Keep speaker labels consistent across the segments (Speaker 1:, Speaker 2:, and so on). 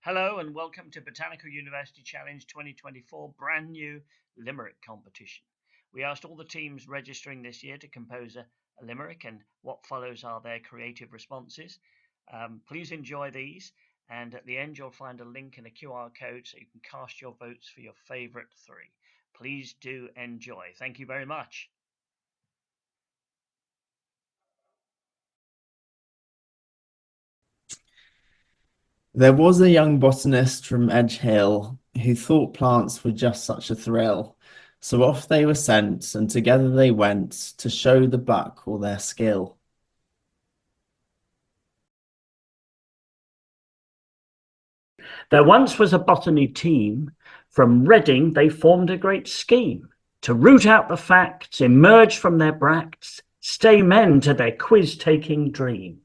Speaker 1: Hello and welcome to Botanical University Challenge 2024 brand new limerick competition. We asked all the teams registering this year to compose a limerick, and what follows are their creative responses. Please enjoy these, and at the end you'll find a link and a QR code so you can cast your votes for your favourite three. Please do enjoy. Thank you very much.
Speaker 2: There was a young botanist from Edge Hill who thought plants were just such a thrill. So off they were sent, and together they went to show the BUC all their skill.
Speaker 3: There once was a botany team. From Reading they formed a great scheme to root out the facts, emerge from their bracts, stay men to their quiz-taking dream.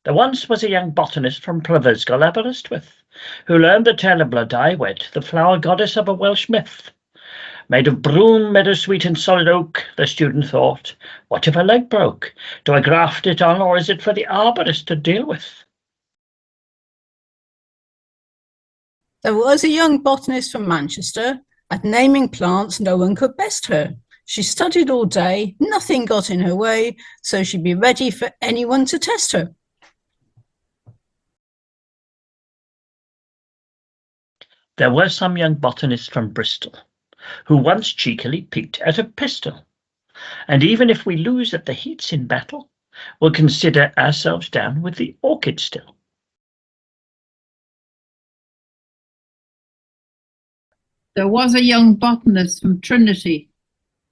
Speaker 3: There once was a young botanist from Prifysgol Aberystwyth, who learned the tale of Blodeuwedd, the flower goddess of a Welsh myth. Made of broom, meadowsweet and solid oak, the student thought, what if a leg broke? Do I graft it on, or is it for the arborist to deal with?
Speaker 4: There was a young botanist from Manchester. At naming plants, no one could best her. She studied all day, nothing got in her way, so she'd be ready for anyone to test her.
Speaker 3: There were some young botanists from Bristol who once cheekily picked at a pistol. And even if we lose at the heats in battle, we'll consider ourselves down with the orchid still.
Speaker 5: There was a young botanist from Trinity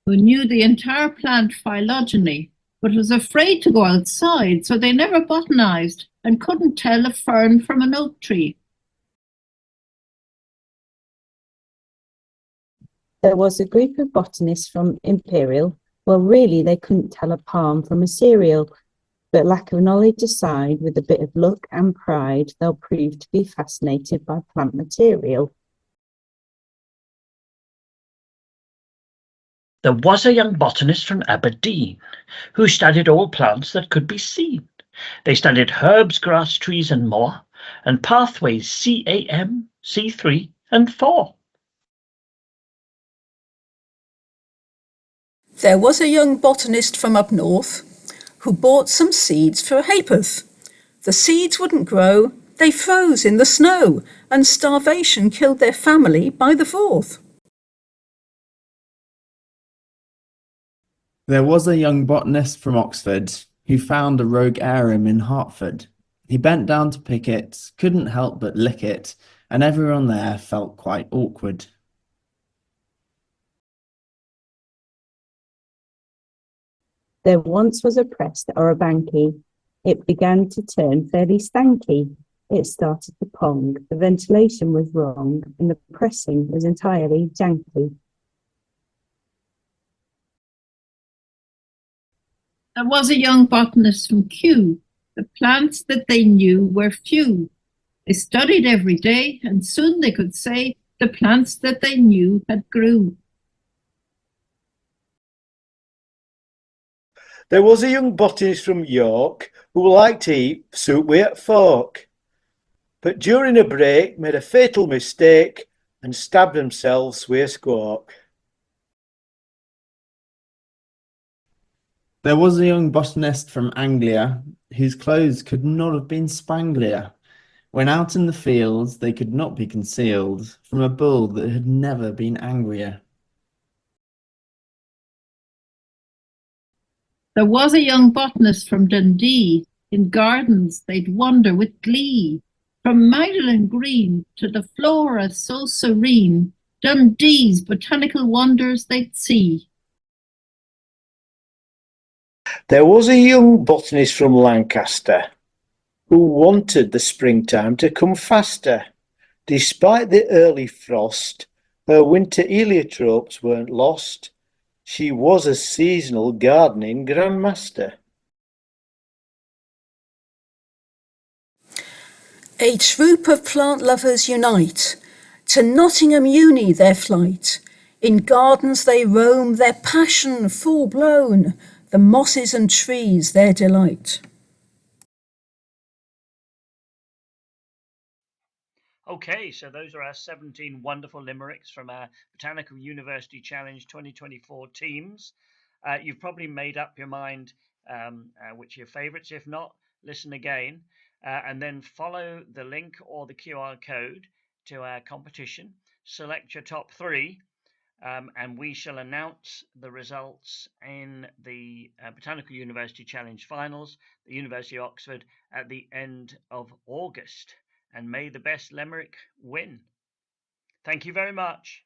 Speaker 5: who knew the entire plant phylogeny, but was afraid to go outside, so they never botanized and couldn't tell a fern from an oak tree.
Speaker 6: There was a group of botanists from Imperial. Well, really, they couldn't tell a palm from a cereal, but lack of knowledge aside, with a bit of luck and pride, they'll prove to be fascinated by plant material.
Speaker 3: There was a young botanist from Aberdeen who studied all plants that could be seen. They studied herbs, grass, trees and more, and pathways CAM, C3 and 4.
Speaker 4: There was a young botanist from up north who bought some seeds for a ha'porth. The seeds wouldn't grow, they froze in the snow, and starvation killed their family by the fourth.
Speaker 2: There was a young botanist from Oxford who found a rogue arum in Hertford. He bent down to pick it, couldn't help but lick it, and everyone there felt quite awkward.
Speaker 6: There once was a press at Orabanki. It began to turn fairly stanky. It started to pong, the ventilation was wrong, and the pressing was entirely janky.
Speaker 5: There was a young botanist from Kew. The plants that they knew were few. They studied every day, and soon they could say the plants that they knew had grew.
Speaker 7: There was a young botanist from York who liked to eat soup with a fork, but during a break made a fatal mistake and stabbed themselves with a squawk.
Speaker 2: There was a young botanist from Anglia whose clothes could not have been spanglier. When out in the fields, they could not be concealed from a bull that had never been angrier.
Speaker 5: There was a young botanist from Dundee. In gardens they'd wander with glee. From Magdalen Green to the flora so serene, Dundee's botanical wonders they'd see.
Speaker 7: There was a young botanist from Lancaster who wanted the springtime to come faster. Despite the early frost, her winter heliotropes weren't lost. She was a seasonal gardening grandmaster.
Speaker 4: A troop of plant lovers unite. To Nottingham Uni their flight. In gardens they roam, their passion full blown. the mosses and trees their delight.
Speaker 1: Okay, so those are our 17 wonderful limericks from our Botanical University Challenge 2024 teams. You've probably made up your mind which are your favourites. If not, listen again and then follow the link or the QR code to our competition. Select your top 3 and we shall announce the results in the Botanical University Challenge finals, the University of Oxford, at the end of August. And may the best limerick win. Thank you very much.